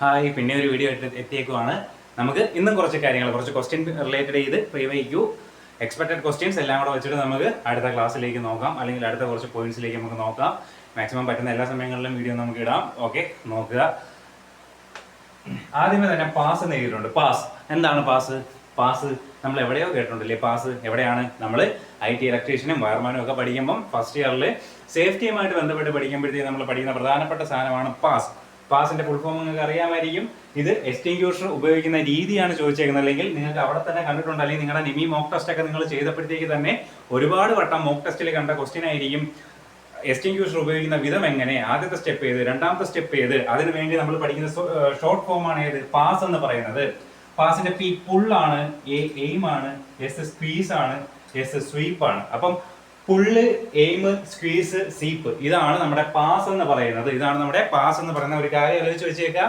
Hi, പിന്നെ ഒരു video എത്തിയേക്കുവാണ്. നമുക്ക് ഇന്നും കുറച്ച് കാര്യങ്ങൾ, കുറച്ച് ക്വസ്റ്റ്യൻ റിലേറ്റഡ് ചെയ്ത് പ്രീവൈക്യൂ എക്സ്പെക്റ്റഡ് ക്വസ്റ്റ്യൻസ് എല്ലാം കൂടെ വെച്ചിട്ട് നമുക്ക് അടുത്ത ക്ലാസ്സിലേക്ക് നോക്കാം, അല്ലെങ്കിൽ അടുത്ത കുറച്ച് പോയിന്റ്സിലേക്ക് നമുക്ക് നോക്കാം. മാക്സിമം പറ്റുന്ന എല്ലാ സമയങ്ങളിലും വീഡിയോ നമുക്ക് ഇടാം. ഓക്കെ, നോക്കുക. ആദ്യമേ തന്നെ പാസ് എന്ന് എഴുതിയിട്ടുണ്ട്. പാസ് എന്താണ് പാസ്? പാസ് നമ്മൾ എവിടെയോ കേട്ടിട്ടുണ്ടല്ലേ? പാസ് എവിടെയാണ്? നമ്മൾ IT ഇലക്ട്രീഷ്യനും വയർമാനും ഒക്കെ പഠിക്കുമ്പം ഫസ്റ്റ് ഇയറിൽ സേഫ്റ്റിയുമായിട്ട് ബന്ധപ്പെട്ട് പഠിക്കുമ്പോഴത്തേക്ക് നമ്മൾ പഠിക്കുന്ന പ്രധാനപ്പെട്ട സാധനമാണ് പാസ്. പാസിന്റെ ഫുൾ ഫോം നിങ്ങൾക്ക് അറിയാമായിരിക്കും. ഇത് എക്സ്റ്റിങ്ക്യൂഷർ ഉപയോഗിക്കുന്ന രീതിയാണ് ചോദിച്ചേക്കുന്നത്, അല്ലെങ്കിൽ നിങ്ങൾക്ക് അവിടെ തന്നെ കണ്ടിട്ടുണ്ട്, അല്ലെങ്കിൽ നിങ്ങളുടെ നിമി മോക്ക് ടെസ്റ്റ് ഒക്കെ നിങ്ങൾ ചെയ്തപ്പോഴത്തേക്ക് തന്നെ ഒരുപാട് വട്ടം മോക്ക് ടെസ്റ്റിൽ കണ്ട ക്വസ്റ്റ്യൻ ആയിരിക്കും. എക്സ്റ്റിങ്ക്യൂഷർ ഉപയോഗിക്കുന്ന വിധം എങ്ങനെ, ആദ്യത്തെ സ്റ്റെപ്പ് ഏത്, രണ്ടാമത്തെ സ്റ്റെപ്പ് ഏത്, അതിനു വേണ്ടി നമ്മൾ പഠിക്കുന്ന ഷോർട്ട് ഫോം ആണ് ഏത്? പാസ് എന്ന് പറയുന്നത്. പാസിന്റെ P പുള്ളാണ്, എയിം ആണ്, S സ്ക്വീസ് ആണ്, S സ്വീപ്പ് ആണ്. അപ്പം പുള്ള്, എയിം, സ്ക്വീസ്, സീപ്പ്, ഇതാണ് നമ്മുടെ പാസ് എന്ന് പറയുന്നത്. ഇതാണ് നമ്മുടെ പാസ് എന്ന് പറയുന്ന ഒരു കാര്യം ആലോചിച്ച് വെച്ചേക്കാം.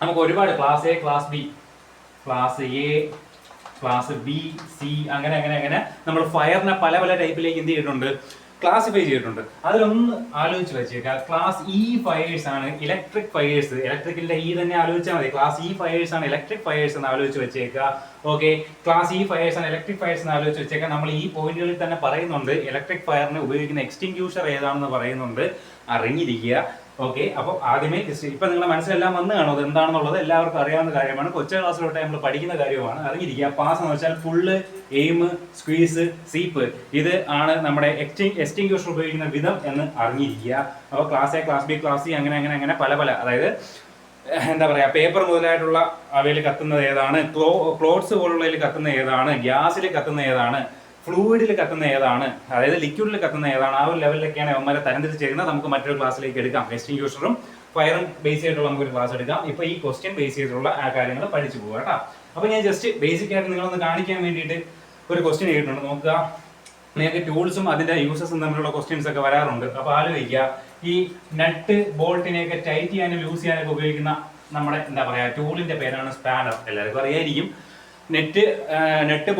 നമുക്ക് ഒരുപാട് class A, class B, class A, class B, C, അങ്ങനെ അങ്ങനെ അങ്ങനെ നമ്മൾ ഫയറിനെ പല പല ടൈപ്പിലേക്ക് എന്ത് ചെയ്തിട്ടുണ്ട്? ക്ലാസിഫൈ ചെയ്തിട്ടുണ്ട്. അതിലൊന്ന് ആലോചിച്ച് വെച്ചേക്കാം. ക്ലാസ് ഇ ഫയേഴ്സ് ആണ് ഇലക്ട്രിക് ഫയേഴ്സ്. ഇലക്ട്രിക്കിന്റെ ഇ തന്നെ ആലോചിച്ചാൽ മതി. ക്ലാസ് ഇ ഫയേഴ്സ് ആണ് ഇലക്ട്രിക് ഫയേഴ്സ് എന്ന് ആലോചിച്ച് വെച്ചേക്കുക. ഓക്കെ, ക്ലാസ് ഇ ഫയേഴ്സ് ആണ് ഇലക്ട്രിക് ഫയേഴ്സ് എന്ന് ആലോചിച്ച് വെച്ചേക്കാം. നമ്മൾ ഈ പോയിന്റുകളിൽ തന്നെ പറയുന്നുണ്ട് ഇലക്ട്രിക് ഫയറിന് ഉപയോഗിക്കുന്ന എക്സ്റ്റിങ്ക്യൂഷർ ഏതാണെന്ന് പറയുന്നുണ്ട്. അറിഞ്ഞിരിക്കുക. ഓക്കെ, അപ്പോൾ ആദ്യമേ ഇപ്പൊ നിങ്ങളുടെ മനസ്സിലെല്ലാം വന്നു കാണും അത് എന്താണെന്നുള്ളത്. എല്ലാവർക്കും അറിയാവുന്ന കാര്യമാണ്, കൊച്ചു ക്ലാസ്സിലോട്ട് നമ്മൾ പഠിക്കുന്ന കാര്യമാണ്. അറിഞ്ഞിരിക്കുക. പാസ് എന്ന് വെച്ചാൽ ഫുള്ള്, എയിം, സ്ക്വീസ്, സീപ്പ്, ഇത് ആണ് നമ്മുടെ എക്സ്റ്റിങ്ക്യൂഷർ ഉപയോഗിക്കുന്ന വിധം എന്ന് അറിഞ്ഞിരിക്കുക. അപ്പോൾ class A, class B, class C, അങ്ങനെ അങ്ങനെ അങ്ങനെ പല പല, അതായത് എന്താ പറയാ, പേപ്പർ മുതലായിട്ടുള്ള അവയിൽ കത്തുന്നത് ഏതാണ്, ക്ലോത്ത്സ് പോലുള്ളതിൽ കത്തുന്ന ഏതാണ്, ഗ്യാസിൽ കത്തുന്ന ഏതാണ്, ഫ്ലൂയിഡിൽ കത്തുന്ന ഏതാണ്, അതായത് ലിക്വിഡിൽ കത്തുന്ന ഏതാണ്, ആ ഒരു ലെവലിലൊക്കെയാണ് അവന്മാരെ തരംതിരിച്ചിരിക്കുന്നത്. നമുക്ക് മറ്റൊരു ക്ലാസ്സിലേക്ക് എടുക്കാം. എക്സ്റ്റിങ്ക്യൂഷറും ഫയറും ബേസ് ചെയ്തിട്ടുള്ള നമുക്കൊരു ക്ലാസ് എടുക്കാം. ഇപ്പൊ ഈ ക്വസ്റ്റ്യൻ ബേസ് ചെയ്തിട്ടുള്ള ആ കാര്യങ്ങൾ പഠിച്ചു പോകാം കേട്ടോ. അപ്പൊ ഞാൻ ജസ്റ്റ് ബേസിക് ആയിട്ട് നിങ്ങളൊന്ന് കാണിക്കാൻ വേണ്ടിയിട്ട് ഒരു ക്വസ്റ്റ്യൻ ചെയ്തിട്ടുണ്ട്. നോക്കുക, നിങ്ങൾക്ക് ടൂൾസും അതിന്റെ യൂസസും തമ്മിലുള്ള ക്വസ്റ്റ്യൻസ് ഒക്കെ വരാറുണ്ട്. അപ്പൊ ആലോചിക്കുക, ഈ നട്ട് ബോൾട്ടിനെയൊക്കെ ടൈറ്റ് ചെയ്യാനും ലൂസ് ചെയ്യാനൊക്കെ ഉപയോഗിക്കുന്ന നമ്മുടെ എന്താ പറയാ ടൂളിന്റെ പേരാണ് സ്പാനർ. എല്ലാവർക്കും അറിയായിരിക്കും. നെറ്റ്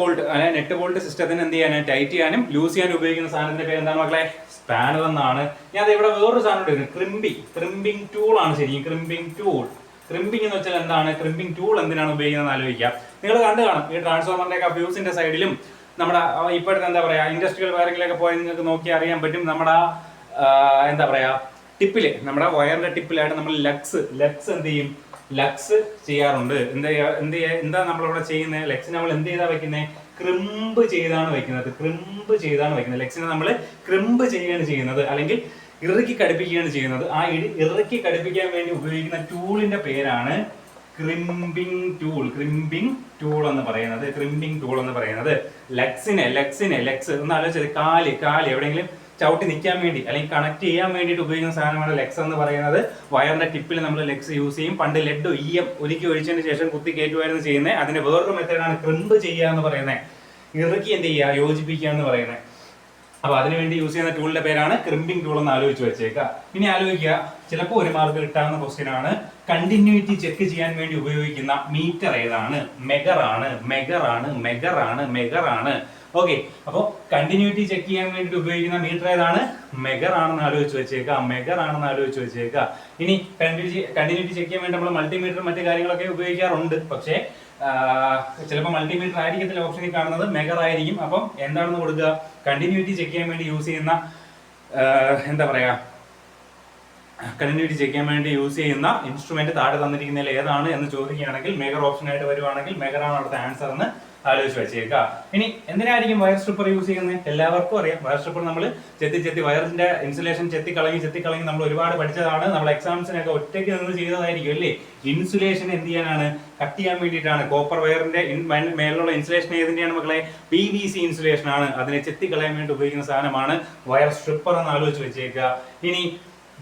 ബോൾട്ട് സിസ്റ്റത്തിന് എന്ത് ചെയ്യാനും ടൈറ്റ് ചെയ്യാനും ലൂസ് ചെയ്യാനും ഉപയോഗിക്കുന്ന സാധനത്തിന്റെ പേര് എന്താണ് മക്കളെ? സ്പാനർ എന്നാണ്. ഞാൻ ഇവിടെ വേറൊരു സാധനം ഉണ്ട്, ക്രിമ്പിംഗ് ടൂൾ ആണ്. ശരിക്കും ക്രിമ്പിംഗ് ടൂൾ. ക്രിമ്പിംഗ് എന്ന് വെച്ചാൽ എന്താണ്? ക്രിമ്പിംഗ് ടൂൾ എന്തിനാണ് ഉപയോഗിക്കുന്നത് ആലോചിക്കാം. നിങ്ങൾ കണ്ടു കാണും, ഈ ട്രാൻസ്ഫോമറിന്റെ ഒക്കെ ഫ്യൂസിന്റെ സൈഡിലും നമ്മുടെ ഇപ്പോഴത്തെ എന്താ പറയാ ഇൻഡസ്ട്രിയൽ വയറിങ്ങിലൊക്കെ പോയി നിങ്ങൾക്ക് നോക്കി അറിയാൻ പറ്റും. നമ്മുടെ എന്താ പറയാ ടിപ്പില്, നമ്മുടെ വയറിന്റെ ടിപ്പിലായിട്ട് നമ്മൾ ലക്സ് എന്ത് ചെയ്യും? ലക്സ് ചെയ്യാറുണ്ട്. എന്താ നമ്മളിവിടെ ചെയ്യുന്നത്? ലക്സിന് നമ്മൾ എന്ത് ചെയ്താ വെക്കുന്നത്? ക്രിമ്പ് ചെയ്താണ് വെക്കുന്നത്. ലക്സിനെ നമ്മൾ ക്രിമ്പ് ചെയ്യുകയാണ് ചെയ്യുന്നത്, അല്ലെങ്കിൽ ഇറുക്കി കടുപ്പിക്കുകയാണ് ചെയ്യുന്നത്. ആ ഇറുക്കി കടുപ്പിക്കാൻ വേണ്ടി ഉപയോഗിക്കുന്ന ടൂളിന്റെ പേരാണ് ക്രിമ്പിംഗ് ടൂൾ എന്ന് പറയുന്നത്. ലക്സ് ഒന്ന് ആലോചിച്ചത്, കാല് എവിടെയെങ്കിലും ചവിട്ടി നിൽക്കാൻ വേണ്ടി അല്ലെങ്കിൽ കണക്ട് ചെയ്യാൻ വേണ്ടിയിട്ട് ഉപയോഗിക്കുന്ന സാധനമാണ് ലെക്സ് എന്ന് പറയുന്നത്. വയറിന്റെ ടിപ്പിൽ നമ്മൾ ലെക്സ് യൂസ് ചെയ്യും. പണ്ട് ലെഡ് ഒരുക്കി ഒഴിച്ചതിന് ശേഷം കുത്തി കയറ്റുമായിരുന്നു ചെയ്യുന്നത്. അതിന്റെ വേറൊരു മെത്തേഡാണ് ക്രിമ്പ് ചെയ്യുക എന്ന് പറയുന്നത്. ഇറുക്കി എന്ത് ചെയ്യുക? യോജിപ്പിക്കുക എന്ന് പറയുന്നത്. അപ്പൊ അതിനുവേണ്ടി യൂസ് ചെയ്യുന്ന ടൂളിന്റെ പേരാണ് ക്രിമ്പിംഗ് ടൂൾ എന്ന് ആലോചിച്ച് വെച്ചേക്കുക. ഇനി ആലോചിക്കുക, ചിലപ്പോൾ ഒരു മാർക്ക് കിട്ടാവുന്ന ക്വസ്റ്റ്യൻ ആണ്, കണ്ടിന്യൂറ്റി ചെക്ക് ചെയ്യാൻ വേണ്ടി ഉപയോഗിക്കുന്ന മീറ്റർ ഏതാണ്? മെഗർ ആണ്. ഓക്കെ, അപ്പോൾ കണ്ടിന്യൂറ്റി ചെക്ക് ചെയ്യാൻ വേണ്ടി ഉപയോഗിക്കുന്ന മീറ്റർ ഏതാണ്? മെഗർ ആണെന്ന് ആലോചിച്ച് വെച്ചേക്കുക. ഇനി കണ്ടിന്യൂറ്റി ചെക്ക് ചെയ്യാൻ വേണ്ടി നമ്മൾ മൾട്ടിമീറ്റർ മറ്റു കാര്യങ്ങളൊക്കെ ഉപയോഗിക്കാറുണ്ട്. പക്ഷേ ചിലപ്പോൾ മൾട്ടിമീറ്റർ ആയിരിക്കത്തില്ല ഓപ്ഷനിൽ കാണുന്നത്, മെഗർ ആയിരിക്കും. അപ്പം എന്താണെന്ന് കൊടുക്കുക? കണ്ടിന്യൂറ്റി ചെക്ക് ചെയ്യാൻ വേണ്ടി യൂസ് ചെയ്യുന്ന എന്താ പറയാ കണ്ടിന്യൂറ്റി ചെക്ക് ചെയ്യാൻ വേണ്ടി യൂസ് ചെയ്യുന്ന ഇൻസ്ട്രുമെന്റ് താഴെ തന്നിരിക്കുന്നതിൽ ഏതാണ് എന്ന് ചോദിക്കുകയാണെങ്കിൽ മെഗർ ഓപ്ഷൻ ആയിട്ട് വരുവാണെങ്കിൽ മെഗർ ആണ് അവിടുത്തെ ആൻസർ എന്ന് ആലോചിച്ച് വെച്ചേക്കുക. ഇനി എന്തിനായിരിക്കും വയർ സ്ട്രിപ്പർ യൂസ് ചെയ്യുന്നത്? എല്ലാവർക്കും അറിയാം. വയർ സ്ട്രിപ്പർ നമ്മൾ ചെത്തി വയറിന്റെ ഇൻസുലേഷൻ ചെത്തിക്കളഞ്ഞ് നമ്മൾ ഒരുപാട് പഠിച്ചതാണ്. നമ്മൾ എക്സാംസിനൊക്കെ ഒറ്റയ്ക്ക് നിന്ന് ചെയ്തതായിരിക്കും അല്ലേ? ഇൻസുലേഷൻ എന്ത് ചെയ്യാനാണ്? കട്ട് ചെയ്യാൻ വേണ്ടിയിട്ടാണ്. കോപ്പർ വയറിന്റെ മേലുള്ള ഇൻസുലേഷൻ ഏതിന്റെയാണ് മക്കളെ? PVC ഇൻസുലേഷൻ ആണ്. അതിനെ ചെത്തിക്കളയാൻ വേണ്ടി ഉപയോഗിക്കുന്ന സാധനമാണ് വയർ സ്ട്രിപ്പർ എന്ന് ആലോചിച്ച് വെച്ചേക്കുക. ഇനി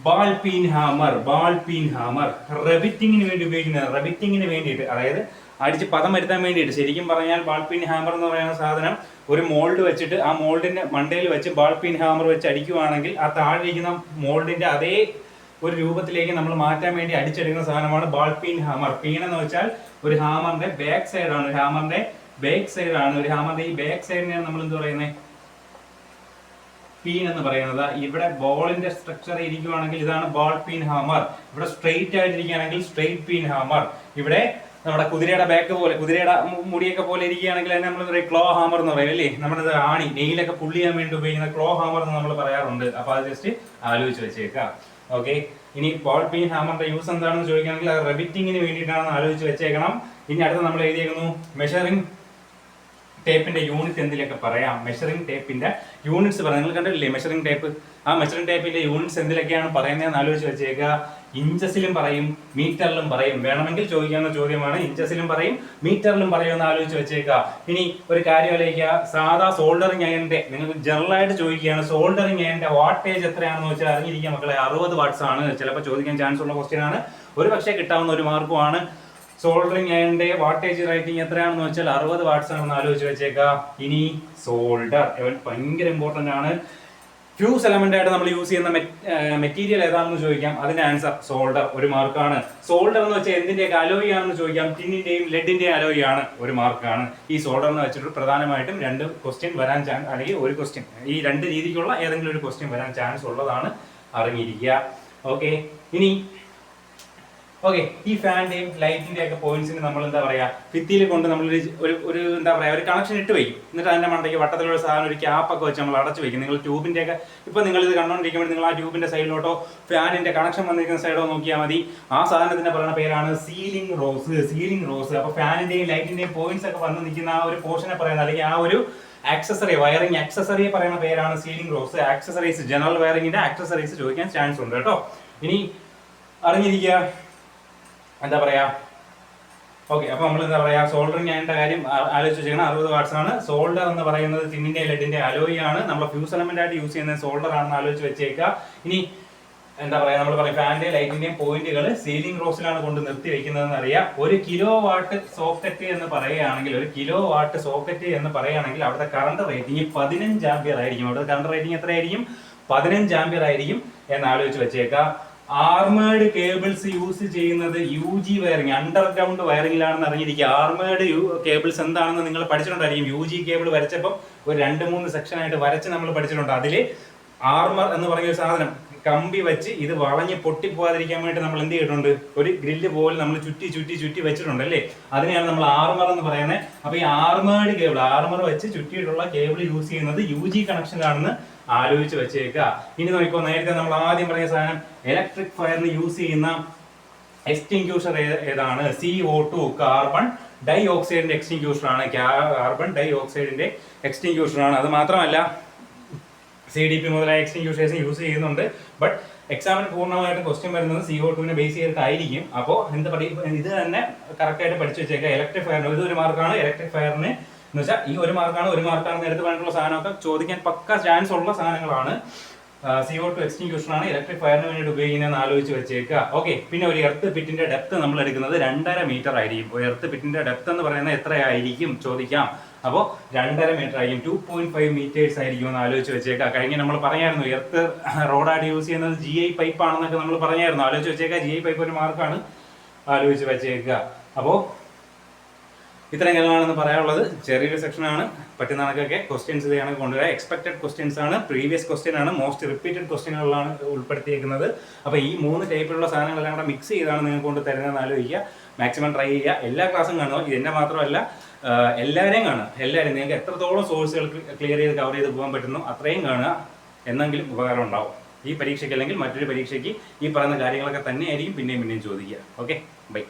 ബാൾ പീൻ ഹാമർ റെബിറ്റിങ്ങിന് വേണ്ടി ഉപയോഗിക്കുന്നത്. റെബിറ്റിങ്ങിന് വേണ്ടിയിട്ട്, അതായത് അടിച്ച് പദം വരുത്താൻ വേണ്ടിയിട്ട്. ശരിക്കും പറഞ്ഞാൽ ബാൾ പീൻ ഹാമർ എന്ന് പറയുന്ന സാധനം ഒരു മോൾഡ് വെച്ചിട്ട് ആ മോൾഡിന്റെ മണ്ടയിൽ വെച്ച് ബാൾ പീൻ ഹാമർ വെച്ച് അടിക്കുവാണെങ്കിൽ ആ താഴെ ഇരിക്കുന്ന മോൾഡിന്റെ അതേ ഒരു രൂപത്തിലേക്ക് നമ്മൾ മാറ്റാൻ വേണ്ടി അടിച്ചെടുക്കുന്ന സാധനമാണ് ബാൾ പീൻ ഹാമർ. പീൻ എന്ന് വെച്ചാൽ ഒരു ഹാമറിന്റെ ബാക്ക് സൈഡാണ്. ഒരു ഹാമറിന്റെ ഈ ബാക്ക് സൈഡിനെയാണ് നമ്മൾ എന്ത് പറയുന്നത്? പീൻ എന്ന് പറയുന്നത്. ഇവിടെ ബോളിന്റെ സ്ട്രക്ചർ ഇരിക്കുവാണെങ്കിൽ ഇതാണ് ബോൾ പീൻ ഹാമർ. ഇവിടെ സ്ട്രെയിറ്റ് ആയിട്ടിരിക്കുകയാണെങ്കിൽ സ്ട്രെയിറ്റ് പീൻ ഹാമർ. ഇവിടെ നമ്മുടെ കുതിരയുടെ ബാക്ക് പോലെ, കുതിരയുടെ മുടിയൊക്കെ പോലെ ഇരിക്കുകയാണെങ്കിൽ അതിനെ നമ്മൾ ക്ലോ ഹാമർ എന്ന് പറയും അല്ലേ. നമ്മുടെ ആണി നെയിലൊക്കെ പുള്ളി ചെയ്യാൻ വേണ്ടി ഉപയോഗിക്കുന്ന ക്ലോ ഹാമർ എന്ന് നമ്മൾ പറയാറുണ്ട്. അപ്പൊ അത് ജസ്റ്റ് ആലോചിച്ച് വെച്ചേക്കാം. ഓക്കെ, ഇനി ബോൾ പീൻ ഹാമറിന്റെ യൂസ് എന്താണെന്ന് ചോദിക്കുകയാണെങ്കിൽ അത് റെബിറ്റിങ്ങിന് വേണ്ടിയിട്ടാണെന്ന് ആലോചിച്ച് വെച്ചേക്കണം. ഇനി അടുത്ത് നമ്മൾ എഴുതിയേക്കുന്നു മെഷറിംഗ് ടേപ്പിന്റെ യൂണിറ്റ് എന്തിലൊക്കെ പറയാം. മെഷറിംഗ് ടേപ്പിന്റെ യൂണിറ്റ്സ് പറയാം. നിങ്ങൾ കണ്ടില്ലേ മെഷറിംഗ് ടേപ്പ്? ആ മെഷറിംഗ് ടേപ്പിന്റെ യൂണിറ്റ്സ് എന്തിലൊക്കെയാണ് പറയുന്നതെന്ന് ആലോചിച്ച് വെച്ചേക്കുക. ഇഞ്ചസിലും പറയും, മീറ്ററിലും പറയും. വേണമെങ്കിൽ ചോദിക്കാവുന്ന ചോദ്യമാണ്. ഇഞ്ചസിലും പറയും, മീറ്ററിലും പറയും എന്ന് ആലോചിച്ച് വെച്ചേക്കുക. ഇനി ഒരു കാര്യം ആലോചിക്കുക, സാധാ സോൾഡറിങ് അയണിന്റെ, നിങ്ങൾക്ക് ജനറൽ ആയിട്ട് ചോദിക്കുകയാണ് സോൾഡറിങ് അയണിന്റെ വാട്ടേജ് എത്രയാണെന്ന് വെച്ചാൽ അറിഞ്ഞിരിക്കുക മക്കളെ. 60 വാട്ട്സ് ആണ്. ചിലപ്പോൾ ചോദിക്കാൻ ചാൻസ് ഉള്ള ക്വസ്റ്റ്യൻ ആണ്. ഒരു പക്ഷേ കിട്ടാവുന്ന ഒരു മാർക്കുമാണ്. സോൾഡറിങ് അയണിന്റെ വാട്ടേജ് റേറ്റിംഗ് എത്രയാണെന്ന് വെച്ചാൽ 60 വാട്ട്സ് ആണെന്ന് ആലോചിച്ച് വെച്ചേക്കാം. ഇനി സോൾഡർ ഭയങ്കര ഇമ്പോർട്ടന്റ് ആണ്. ഫ്യൂസ് എലമെന്റ് ആയിട്ട് നമ്മൾ യൂസ് ചെയ്യുന്ന മെറ്റീരിയൽ ഏതാണെന്ന് ചോദിക്കാം. അതിന്റെ ആൻസർ സോൾഡർ, 1 മാർക്കാണ്. സോൾഡർ എന്ന് വെച്ചാൽ എന്തിന്റെയൊക്കെ അലോയി ആണെന്ന് ചോദിക്കാം. ടിന്നിന്റെയും ലെഡിന്റെയും അലോയി ആണ്, 1 മാർക്കാണ്. ഈ സോൾഡർ എന്ന് വെച്ചിട്ട് പ്രധാനമായിട്ടും 2 ക്വസ്റ്റ്യൻ വരാൻ ചാൻസ്, അല്ലെങ്കിൽ 1 ക്വസ്റ്റ്യൻ, ഈ 2 രീതിക്കുള്ള ഏതെങ്കിലും ഒരു ക്വസ്റ്റ്യൻ വരാൻ ചാൻസ് ഉള്ളതാണ്, അറിഞ്ഞിരിക്കുക. ഓക്കെ, ഇനി ഈ ഫാന്റെയും ലൈറ്റിന്റെ ഒക്കെ പോയിന്റ്സിന് നമ്മൾ എന്താ പറയാ, ഭിത്തിയിൽ കൊണ്ട് നമ്മൾ ഒരു എന്താ പറയാ ഒരു കണക്ഷൻ ഇട്ട് വയ്ക്കും. എന്നിട്ട് അതിന്റെ മണ്ടയ്ക്ക് വട്ടത്തിലുള്ള സാധനം ഒരു ക്യാപ്പൊക്കെ വെച്ച് നമ്മൾ അടച്ചു വെക്കും. നിങ്ങൾ ട്യൂബിന്റെ ഒക്കെ ഇപ്പൊ നിങ്ങൾ ഇത് കണ്ടോണ്ടിരിക്കുമ്പോൾ നിങ്ങൾ ആ ട്യൂബിന്റെ സൈഡിലോട്ടോ ഫാനിന്റെ കണക്ഷൻ വന്നിരിക്കുന്ന സൈഡോ നോക്കിയാൽ മതി. ആ സാധനത്തിന്റെ പറയുന്ന പേരാണ് സീലിംഗ് റോസ്. Ceiling rose. അപ്പൊ ഫാനിന്റെയും ലൈറ്റിന്റെയും പോയിന്റ്സ് ഒക്കെ വന്ന് നിൽക്കുന്ന ആ ഒരു പോർഷനെ പറയുന്നത്, അല്ലെങ്കിൽ ആ ഒരു ആക്സസറി, വയറിംഗ് ആക്സസറി പറയുന്ന പേരാണ് സീലിംഗ് റോസ്. ആക്സസറീസ്, ജനറൽ വയറിംഗിന്റെ ആക്സസറീസ് ചോദിക്കാൻ ചാൻസ് ഉണ്ട് കേട്ടോ. ഇനി അറിഞ്ഞിരിക്കുക എന്താ പറയാ. ഓക്കെ, അപ്പൊ നമ്മൾ എന്താ പറയാ സോൾഡറിങ് അയണിന്റെ കാര്യം ആലോചിച്ച് വെച്ചാൽ 60 വാട്ട്സ് ആണ്. സോൾഡർ എന്ന് പറയുന്നത് ടിന്നിന്റെ ലെഡിന്റെ അലോയി ആണ്. നമ്മൾ ഫ്യൂസ് എലമെന്റ് ആയിട്ട് യൂസ് ചെയ്യുന്നത് സോൾഡർ ആണെന്ന് ആലോചിച്ച് വെച്ചേക്കുക. ഇനി എന്താ പറയാ, നമ്മൾ പറയും ഫാനിന്റെ ലൈറ്റിന്റെയും പോയിന്റുകൾ സീലിംഗ് റോസിലാണ് കൊണ്ട് നിർത്തി വെക്കുന്നതെന്ന് അറിയാം. 1 കിലോ വാട്ട് സോക്കറ്റ് എന്ന് പറയുകയാണെങ്കിൽ, 1 കിലോ വാട്ട് സോക്കറ്റ് എന്ന് പറയുകയാണെങ്കിൽ അവിടുത്തെ കറണ്ട് റേറ്റിംഗ് 15 ആംപിയർ ആയിരിക്കും. അവിടുത്തെ കറണ്ട് റേറ്റിംഗ് എത്രയായിരിക്കും? 15 ആംപിയർ ആയിരിക്കും എന്ന് ആലോചിച്ച് വെച്ചേക്കാം. ആർമേഡ് കേബിൾസ് യൂസ് ചെയ്യുന്നത് UG വയറിംഗ്, അണ്ടർഗ്രൗണ്ട് വയറിംഗിലാണെന്ന് അറിഞ്ഞിരിക്കുക. ആർമേഡ് കേബിൾസ് എന്താണെന്ന് നിങ്ങൾ പഠിച്ചിട്ടുണ്ടായിരിക്കും. UG കേബിൾ വരച്ചപ്പോൾ ഒരു 2-3 സെക്ഷൻ ആയിട്ട് വരച്ച് നമ്മൾ പഠിച്ചിട്ടുണ്ട്. അതില് ആർമർ എന്ന് പറഞ്ഞ ഒരു സാധനം കമ്പി വെച്ച് ഇത് വളഞ്ഞ് പൊട്ടിപ്പോകാതിരിക്കാൻ വേണ്ടി നമ്മൾ എന്ത് ചെയ്തിട്ടുണ്ട്, ഒരു ഗ്രില്ല് പോലെ നമ്മൾ ചുറ്റി വെച്ചിട്ടുണ്ട് അല്ലേ. അതിനെയാണ് നമ്മൾ ആർമർ എന്ന് പറയുന്നത്. അപ്പൊ ഈ ആർമേഡ് കേബിൾ, ആർമർ വെച്ച് ചുറ്റിയിട്ടുള്ള കേബിൾ യൂസ് ചെയ്യുന്നത് UG കണക്ഷനിലാണെന്ന് ആലോചിച്ച് വെച്ചേക്കുക. ഇനി നോക്കിക്കോ, നേരത്തെ നമ്മൾ ആദ്യം പറഞ്ഞ സാധനം ഇലക്ട്രിക് ഫയറിന് യൂസ് ചെയ്യുന്ന എക്സ്റ്റിങ്ക്യൂഷർ ഏതാണ്? CO2, കാർബൺ ഡൈ ഓക്സൈഡിന്റെ എക്സ്റ്റിങ്ക്യൂഷർ ആണ്. കാർബൺ ഡൈ ഓക്സൈഡിന്റെ എക്സ്റ്റിങ്ക്യൂഷർ ആണ്. അത് മാത്രമല്ല CDP മുതലായ എക്സ്റ്റിങ്ക്യൂഷേഴ്സ് യൂസ് ചെയ്യുന്നുണ്ട്. ബട്ട് എക്സാമിന് പൂർണ്ണമായിട്ട് ക്വസ്റ്റ്യൻ വരുന്നത് CO2 ബേസ് ചെയ്തിട്ടായിരിക്കും. അപ്പോൾ എന്ത് ഇത് തന്നെ കറക്റ്റ് ആയിട്ട് പഠിച്ചു വെച്ചേക്കുക. ഇലക്ട്രിക് ഫയറിന് ഇത് 1 മാർക്കാണ്. ഇലക്ട്രിക് ഫയറിന് എന്ന് വെച്ചാൽ ഈ 1 മാർക്കാണ് നേരത്തെ പറഞ്ഞിട്ടുള്ള സാധനമൊക്കെ ചോദിക്കാൻ പക്ക ചാൻസ് ഉള്ള സാധനങ്ങളാണ്. CO2 എക്സ്റ്റിങ്ക്യൂഷർ ആണ് ഇലക്ട്രിക് ഫയറിന് വേണ്ടിയിട്ട് ഉപയോഗിക്കുന്നതെന്ന് ആലോചിച്ച് വെച്ചേക്കുക. ഓക്കെ, പിന്നെ ഒരു എർത്ത് പിറ്റിന്റെ ഡെപ്ത് നമ്മൾ എടുക്കുന്നത് 2.5 മീറ്റർ ആയിരിക്കും. ഒരു എർത്ത് പിറ്റിന്റെ ഡെപ്ത് എന്ന് പറയുന്നത് എത്രയായിരിക്കും ചോദിക്കാം. അപ്പോൾ 2.5 മീറ്റർ ആയിരിക്കും. 2.5 മീറ്റേഴ്സ് ആയിരിക്കും എന്ന് ആലോചിച്ച് വെച്ചേക്കുക. കഴിഞ്ഞ നമ്മൾ പറയായിരുന്നു എർത്ത് റോഡായിട്ട് യൂസ് ചെയ്യുന്നത് GI പൈപ്പ് ആണെന്നൊക്കെ നമ്മൾ പറഞ്ഞായിരുന്നു. ആലോചിച്ച് വെച്ചേക്കുക. GI പൈപ്പ് 1 മാർക്കാണ്, ആലോചിച്ച് വെച്ചേക്കുക. അപ്പോൾ ഇത്രയും കാര്യമാണെന്ന് പറയാനുള്ളത്. ചെറിയൊരു സെക്ഷനാണ്. പറ്റുന്ന കണക്കൊക്കെ ക്വസ്റ്റ്യൻസ് ഇതാണ് കൊണ്ടുവരാം. എക്സ്പെക്ടഡ് ക്വസ്റ്റ്യൻസ് ആണ്, പ്രീവിയസ് ക്വസ്റ്റ്യൻ ആണ്, മോസ്റ്റ് റിപ്പീറ്റഡ് ക്വസ്റ്റ്യനുകളാണ് ഉൾപ്പെടുത്തിയിരിക്കുന്നത്. അപ്പോൾ ഈ 3 ടൈപ്പിലുള്ള സാധനങ്ങളെല്ലാം കൂടെ മിക്സ് ചെയ്താണ് നിങ്ങൾക്ക് കൊണ്ട് തരുന്നതെന്ന് ആലോചിക്കുക. മാക്സിമം ട്രൈ ചെയ്യുക. എല്ലാ ക്ലാസ്സും കാണുക. ഇതെന്നെ മാത്രമല്ല എല്ലാവരെയും കാണുക. എല്ലാവരും നിങ്ങൾക്ക് എത്രത്തോളം സോഴ്സുകൾ ക്ലിയർ ചെയ്ത് കവർ ചെയ്ത് പോകാൻ പറ്റുന്നു അത്രയും കാണുക. എന്നെങ്കിലും ഉപകാരം ഉണ്ടാവും. ഈ പരീക്ഷയ്ക്ക് അല്ലെങ്കിൽ മറ്റൊരു പരീക്ഷയ്ക്ക് ഈ പറയുന്ന കാര്യങ്ങളൊക്കെ തന്നെയായിരിക്കും പിന്നെയും ചോദിക്കുക. Okay, by.